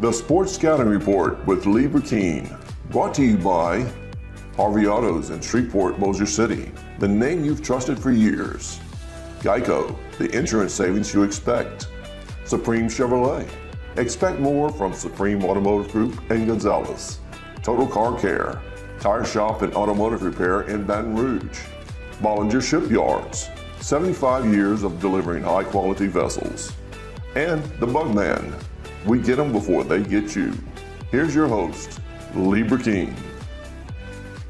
The Sports Scouting Report with Lee Burkeen, brought to you by Harvey Autos in Shreveport, Bossier City, the name you've trusted for years. Geico, the insurance savings you expect. Supreme Chevrolet, expect more from Supreme Automotive Group and Gonzalez. Total Car Care, tire shop and automotive repair in Baton Rouge. Bollinger Shipyards, 75 years of delivering high-quality vessels. And the Bugman, we get them before they get you. Here's your host, Lee Burkeen.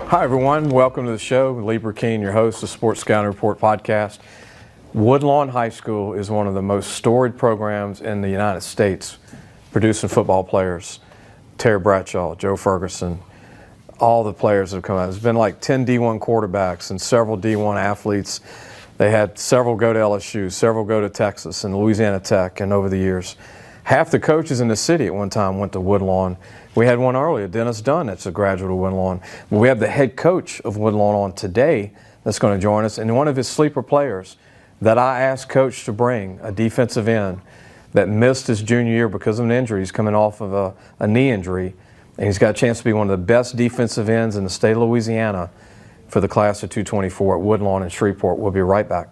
Hi everyone, welcome to the show. Lee Burkeen, your host of the Sports Scouting Report podcast. Woodlawn High School is one of the most storied programs in the United States, producing football players. Terry Bradshaw, Joe Ferguson, all the players that have come out. There's been like 10 D1 quarterbacks and several D1 athletes. They had several go to LSU, several go to Texas and Louisiana Tech, and over the years. Half the coaches in the city at one time went to Woodlawn. We had one earlier, Dennis Dunn, that's a graduate of Woodlawn. We have the head coach of Woodlawn on today that's going to join us, and one of his sleeper players that I asked Coach to bring, a defensive end that missed his junior year because of an injury. He's coming off of a knee injury, and he's got a chance to be one of the best defensive ends in the state of Louisiana for the class of 224 at Woodlawn and Shreveport. We'll be right back.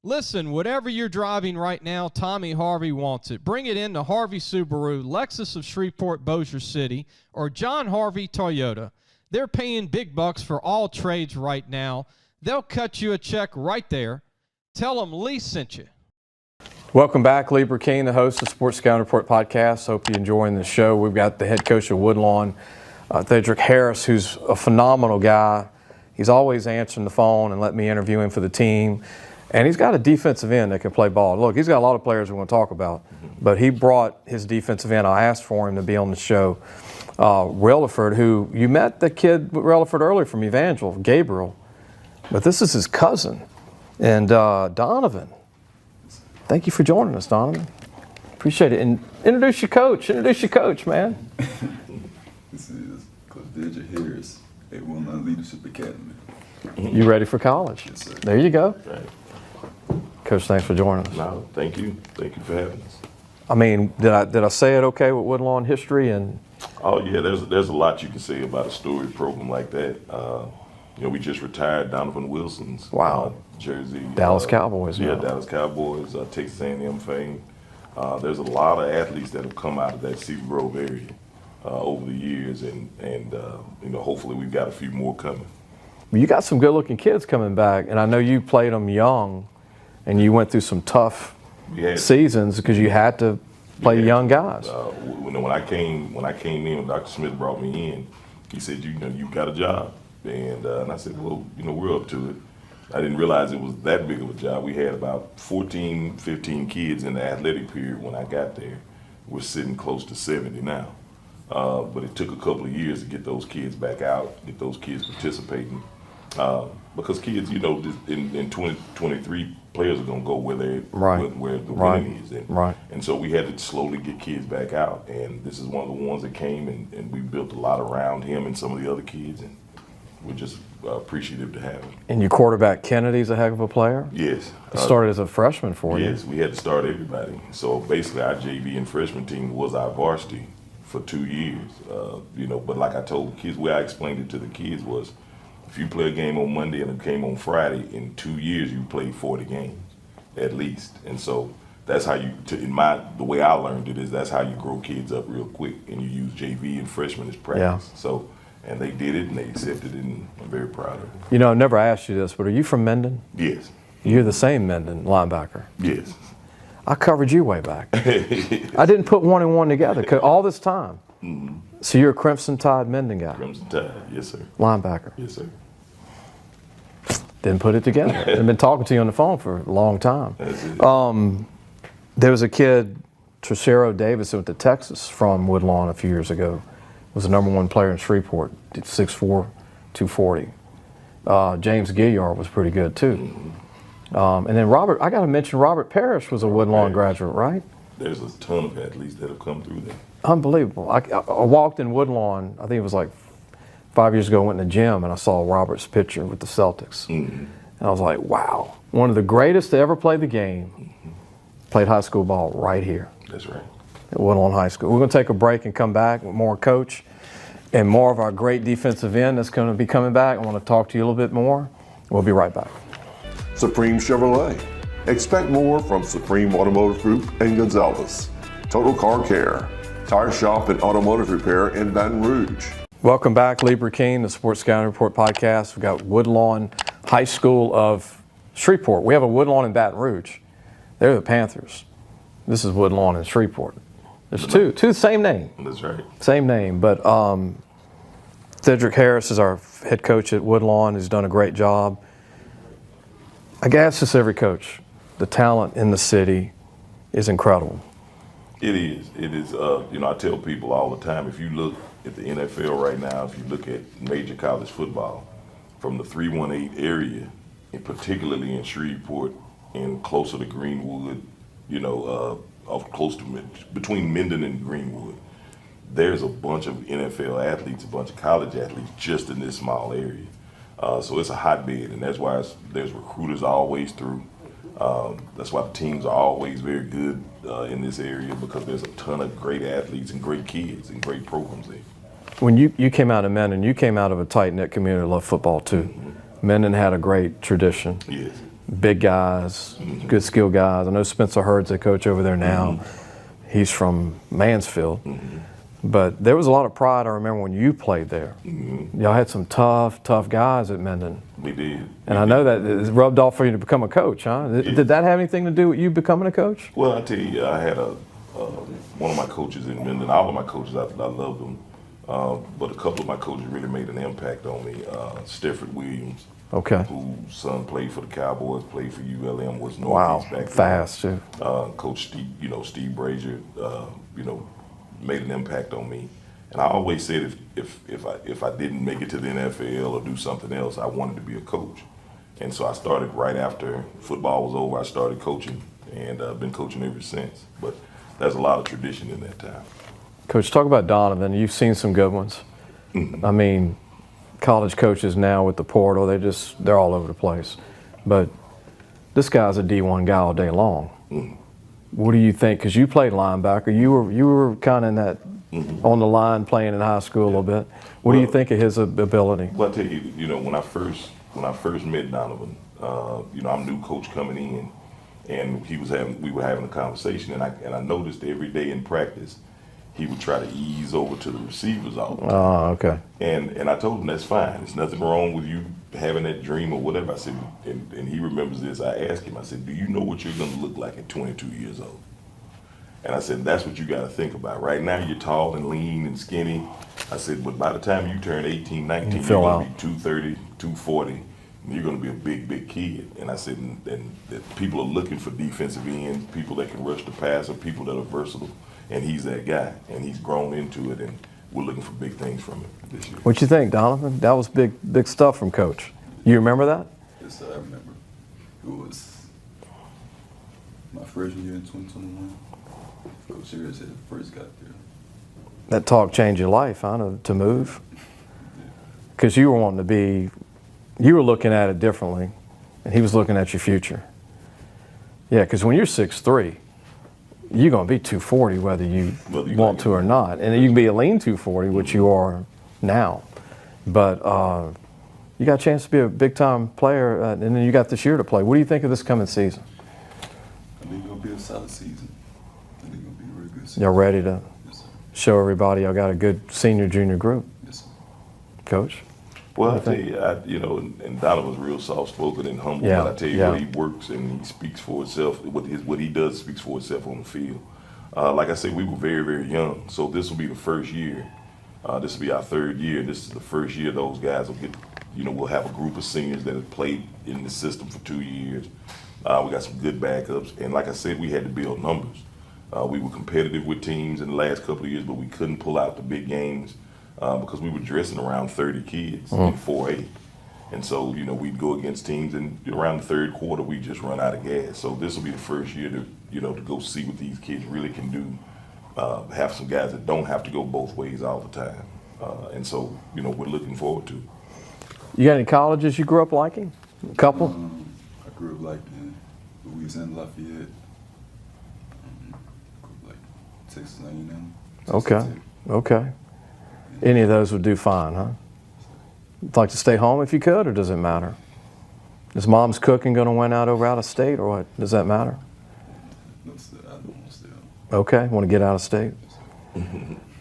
Listen, whatever you're driving right now, Tommy Harvey wants it. Bring it in to Harvey Subaru, Lexus of Shreveport, Bossier City, or John Harvey Toyota. They're paying big bucks for all trades right now. They'll cut you a check right there. Tell them Lee sent you. Welcome back, Lee Burkeen, the host of the Sports Scouting Report podcast. Hope you're enjoying the show. We've got the head coach of Woodlawn, Thedrick Harris, who's a phenomenal guy. He's always answering the phone and letting me interview him for the team. And he's got a defensive end that can play ball. Look, he's got a lot of players we want to talk about, but he brought his defensive end. I asked for him to be on the show. Reliford, who you met the kid with Reliford earlier from Evangel, Gabriel, but this is his cousin. And Donovan, thank you for joining us, Donovan. Appreciate it. And introduce your coach, man. This is Coach Thedrick Harris at Woodlawn Leadership Academy. You ready for college? Yes, sir. There you go. Right. Coach, thanks for joining us. No, thank you. Thank you for having us. I mean, did I say it okay with Woodlawn history? And Oh yeah, there's a lot you can say about a storied program like that. We just retired Donovan Wilson's jersey. Dallas Cowboys. Yeah, now. Dallas Cowboys, Texas A&M fame. There's a lot of athletes that have come out of that Cedar Grove area over the years, and hopefully we've got a few more coming. You got some good-looking kids coming back, and I know you played them young, and you went through some tough seasons because you had to play young guys. When I came in, when Dr. Smith brought me in, he said, you've got a job. And I said, well, we're up to it. I didn't realize it was that big of a job. We had about 14, 15 kids in the athletic period when I got there. We're sitting close to 70 now. But it took a couple of years to get those kids back out, get those kids participating. Because kids, in 2023, players are going to go where the winning is. And so we had to slowly get kids back out. And this is one of the ones that came, and we built a lot around him and some of the other kids. And we're just appreciative to have him. And your quarterback, Kennedy's a heck of a player? Yes. He started as a freshman for you. Yes, we had to start everybody. So basically our JV and freshman team was our varsity for 2 years. But like I told the kids, the way I explained it to the kids was, if you play a game on Monday and a game on Friday, in 2 years you played 40 games, at least. And so that's how the way I learned it is that's how you grow kids up real quick, and you use JV and freshmen as practice. Yeah. So, and they did it, and they accepted it, and I'm very proud of it. I've never asked you this, but are you from Menden? Yes. You're the same Menden linebacker. Yes. I covered you way back. I didn't put one and one together all this time. Mm-hmm. So you're a Crimson Tide Menden guy? Crimson Tide, yes, sir. Linebacker? Yes, sir. Didn't put it together. I've been talking to you on the phone for a long time. That's it. There was a kid, Tricero Davis, who went to Texas from Woodlawn a few years ago. Was the #1 player in Shreveport, 6'4", 240. James Gilliard was pretty good too. Mm-hmm. And then I got to mention Robert Parrish was a Woodlawn graduate, right? There's a ton of athletes that have come through there. Unbelievable. I walked in Woodlawn, I think it was like 5 years ago, I went in the gym and I saw Robert's picture with the Celtics. Mm-hmm. And I was like, wow, one of the greatest to ever play the game, played high school ball right here. That's right. at Woodlawn High School. We're going to take a break and come back with more coach and more of our great defensive end that's going to be coming back. I want to talk to you a little bit more. We'll be right back. Supreme Chevrolet. Expect more from Supreme Automotive Group in Gonzales. Total Car Care. Tire Shop and Automotive Repair in Baton Rouge. Welcome back, Lieber King, the Sports Scouting Report podcast. We've got Woodlawn High School of Shreveport. We have a Woodlawn in Baton Rouge. They're the Panthers. This is Woodlawn in Shreveport. There's two, same name. That's right. Same name, but Thedrick Harris is our head coach at Woodlawn. He's done a great job. I guess this every coach. The talent in the city is incredible. It is. It is. I tell people all the time, if you look at the NFL right now, if you look at major college football, from the 318 area, and particularly in Shreveport and closer to Greenwood, close to between Minden and Greenwood, there's a bunch of NFL athletes, a bunch of college athletes just in this small area. So it's a hotbed, and that's why there's recruiters always through. That's why the teams are always very good in this area, because there's a ton of great athletes and great kids and great programs there. When you came out of Minden, you came out of a tight-knit community that loved football too. Mm-hmm. Minden had a great tradition. Yes. Big guys, mm-hmm. good skill guys. I know Spencer Hurd's the coach over there now. Mm-hmm. He's from Mansfield. Mm-hmm. But there was a lot of pride, I remember, when you played there. Mm-hmm. Y'all had some tough guys at Minden. We did. And I know that it rubbed off for you to become a coach, huh? Did that have anything to do with you becoming a coach? Well, I tell you, I had one of my coaches in Minden. All of my coaches, I loved them. But a couple of my coaches really made an impact on me. Stefford Williams, okay, whose son played for the Cowboys, played for ULM, was Northeast back then. Fast too. Coach Steve Brazier, made an impact on me. And I always said if I didn't make it to the NFL or do something else, I wanted to be a coach. And so I started right after football was over. I started coaching, and I've been coaching ever since. But there's a lot of tradition in that time. Coach, talk about Donovan. You've seen some good ones. Mm-hmm. I mean, college coaches now with the portal, they're all over the place. But this guy's a D1 guy all day long. Mm-hmm. What do you think? Because you played linebacker. You were kind of in that mm-hmm. on the line playing in high school a little bit. What do you think of his ability? Well, I tell you, when I first met Donovan, I'm new coach coming in, and we were having a conversation, and I noticed every day in practice, he would try to ease over to the receivers all the time. Oh, okay. And I told him that's fine. There's nothing wrong with you having that dream or whatever. I said, and he remembers this. I asked him, I said, do you know what you're going to look like at 22 years old? And I said, that's what you got to think about. Right now you're tall and lean and skinny. I said, but by the time you turn 18, 19, you're going to be 230, 240. And you're going to be a big kid. And I said, and that people are looking for defensive ends, people that can rush the passer, people that are versatile. And he's that guy, and he's grown into it, and we're looking for big things from him this year. What you think, Donovan? That was big stuff from Coach. You remember that? Yes, I remember. It was my first year in 2021. Coach Harris had first got there. That talk changed your life, huh, to move? Because you were you were looking at it differently, and he was looking at your future. Yeah, because when you're 6'3", you're going to be 240 whether you want to or not. And you can be a lean 240, which you are now. But you got a chance to be a big-time player, and then you got this year to play. What do you think of this coming season? I think it's going to be a solid season. I think it's going to be a really good season. Y'all ready to show everybody y'all got a good senior, junior group? Yes, sir. Coach? Well, I tell you, and Donovan's real soft-spoken and humble, but I tell you what, he works and he speaks for himself. What he does speaks for itself on the field. Like I said, we were very, very young, so this will be the first year. This will be our third year. This is the first year those guys will get, we'll have a group of seniors that have played in the system for 2 years. We got some good backups, and like I said, we had to build numbers. We were competitive with teams in the last couple of years, but we couldn't pull out the big games. Because we were dressing around 30 kids in 4A. And so, we'd go against teams, and around the third quarter, we just run out of gas. So this will be the first year to, to go see what these kids really can do. Have some guys that don't have to go both ways all the time. And so, we're looking forward to it. You got any colleges you grew up liking? A couple? I grew up liking Louisiana Lafayette. Texas A&M. Okay. Okay. Any of those would do fine, huh? You'd like to stay home if you could, or does it matter? Is mom's cooking going to win out of state, or what? Does that matter? No, I don't want to stay home. Okay, want to get out of state?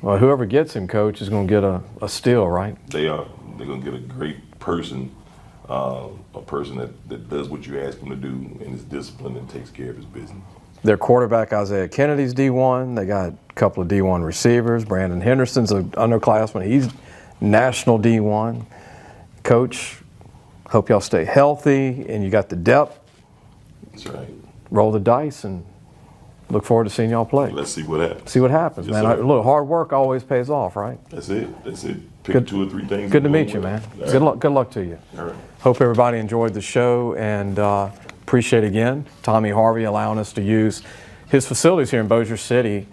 Well, whoever gets him, coach, is going to get a steal, right? They are. They're going to get a great person, a person that does what you ask him to do and is disciplined and takes care of his business. Their quarterback, Isaiah Kennedy's D1. They got a couple of D1 receivers. Brandon Henderson's an underclassman. He's national D1. Coach, hope y'all stay healthy and you got the depth. That's right. Roll the dice and look forward to seeing y'all play. Let's see what happens. See what happens, Yes, man. sir. Look, hard work always pays off, right? That's it. That's it. Pick Good- 2 or 3 things. Good to and meet go you, with man. it. Good luck. Good luck to you. All right. Hope everybody enjoyed the show, and appreciate again Tommy Harvey allowing us to use his facilities here in Bossier City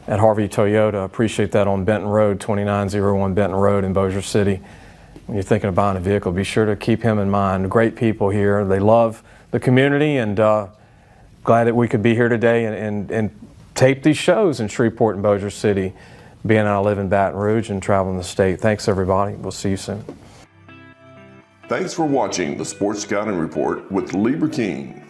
at Harvey Toyota. Appreciate that on Benton Road, 2901 Benton Road in Bossier City. When you're thinking of buying a vehicle, be sure to keep him in mind. Great people here. They love the community, and glad that we could be here today and tape these shows in Shreveport and Bossier City, being I live in Baton Rouge and traveling the state. Thanks, everybody. We'll see you soon. Thanks for watching the Sports Scouting Report with Lieber King.